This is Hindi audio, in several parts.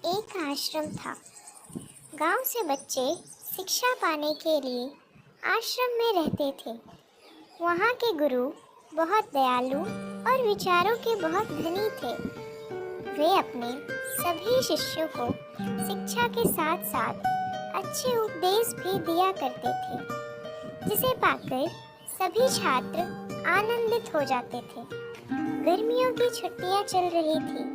एक आश्रम था। गांव से बच्चे शिक्षा पाने के लिए आश्रम में रहते थे। वहाँ के गुरु बहुत दयालु और विचारों के बहुत धनी थे। वे अपने सभी शिष्यों को शिक्षा के साथ साथ अच्छे उपदेश भी दिया करते थे, जिसे पाकर सभी छात्र आनंदित हो जाते थे। गर्मियों की छुट्टियां चल रही थी।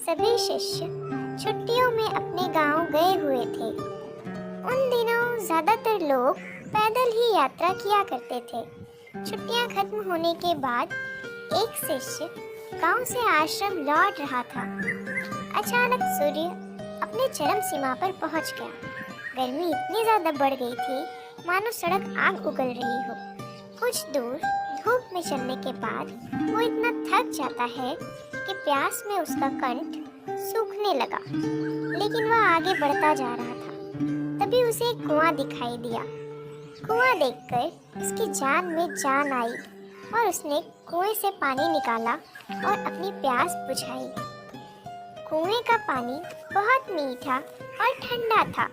सभी शिष्य छुट्टियों में अपने गांव गए हुए थे। उन दिनों ज़्यादातर लोग पैदल ही यात्रा किया करते थे। छुट्टियां खत्म होने के बाद एक शिष्य गांव से आश्रम लौट रहा था। अचानक सूर्य अपने चरम सीमा पर पहुंच गया। गर्मी इतनी ज़्यादा बढ़ गई थी मानो सड़क आग उगल रही हो। कुछ दूर धूप में चलने के बाद वो इतना थक जाता है कि प्यास में उसका कंठ सूखने लगा, लेकिन वह आगे बढ़ता जा रहा था। तभी उसे एक कुआं दिखाई दिया। कुआं देखकर उसकी जान में जान आई और उसने कुएं से पानी निकाला और अपनी प्यास बुझाई। कुएं का पानी बहुत मीठा और ठंडा था।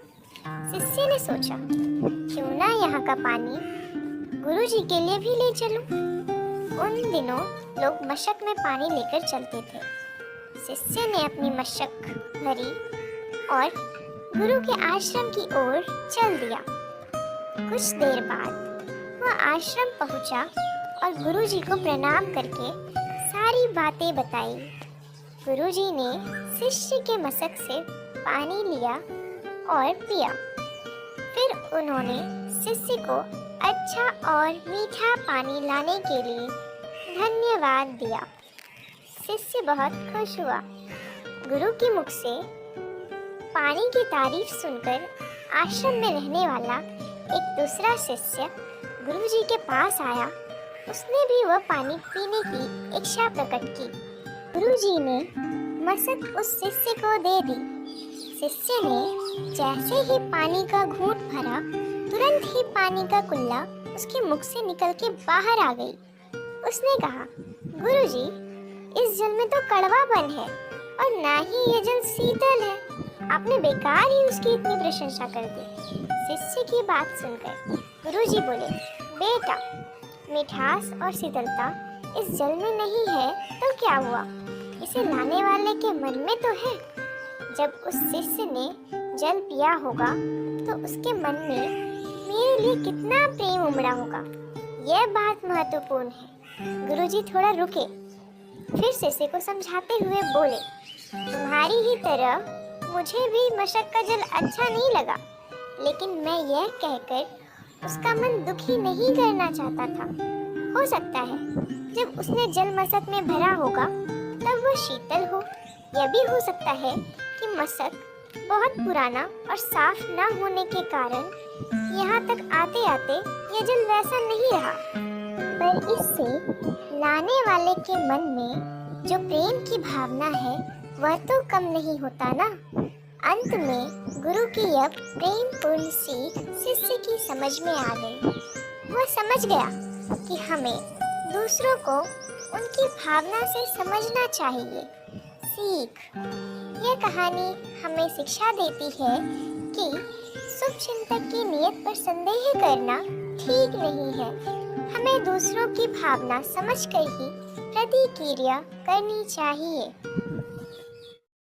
शिष्य ने सोचा, क्यों ना यहाँ का पानी गुरुजी के लिए भी ले चलूं। उन दिनों लोग मशक में पानी लेकर चलते थे। शिष्य ने अपनी मशक भरी और गुरु के आश्रम की ओर चल दिया। कुछ देर बाद वह आश्रम पहुंचा और गुरुजी को प्रणाम करके सारी बातें बताई। गुरुजी ने शिष्य के मशक से पानी लिया और पिया। फिर उन्होंने शिष्य को अच्छा और मीठा पानी लाने के लिए धन्यवाद दिया। शिष्य बहुत खुश हुआ। गुरु के मुख से पानी की तारीफ सुनकर आश्रम में रहने वाला एक दूसरा शिष्य गुरुजी के पास आया। उसने भी वह पानी पीने की इच्छा प्रकट की। गुरुजी ने मशक उस शिष्य को दे दी। शिष्य ने जैसे ही पानी का घूंट भरा, तुरंत ही पानी का कुल्ला उसके मुख से निकल के बाहर आ गई। उसने कहा, गुरुजी, इस जल में तो कड़वापन है और ना ही ये जल शीतल है। आपने बेकार ही उसकी इतनी प्रशंसा कर दी। शिष्य की बात सुनकर गुरुजी बोले, बेटा, मिठास और शीतलता इस जल में नहीं है तो क्या हुआ, इसे लाने वाले के मन में तो है। जब उस शिष्य ने जल पिया होगा तो उसके मन में मेरे लिए कितना प्रेम उमड़ा होगा। यह बात महत्वपूर्ण है। गुरुजी थोड़ा रुके, फिर शिष्य को समझाते हुए बोले, तुम्हारी ही तरह मुझे भी मशक का जल अच्छा नहीं लगा, लेकिन मैं यह कहकर उसका मन दुखी नहीं करना चाहता था। हो सकता है जब उसने जल मशक में भरा होगा तब वह शीतल हो। यह भी हो सकता है कि मशक बहुत पुराना और साफ न होने के कारण यहाँ तक आते आते यह जल वैसा नहीं रहा। पर इससे लाने वाले के मन में जो प्रेम की भावना है वह तो कम नहीं होता ना। अंत में गुरु की यह प्रेमपूर्ण सीख शिष्य की समझ में आ गई। वह समझ गया कि हमें दूसरों को उनकी भावना से समझना चाहिए। सीख, यह कहानी हमें शिक्षा देती है कि शुभचिंतक की नियत पर संदेह करना ठीक नहीं है। हमें दूसरों की भावना समझकर ही प्रतिक्रिया करनी चाहिए।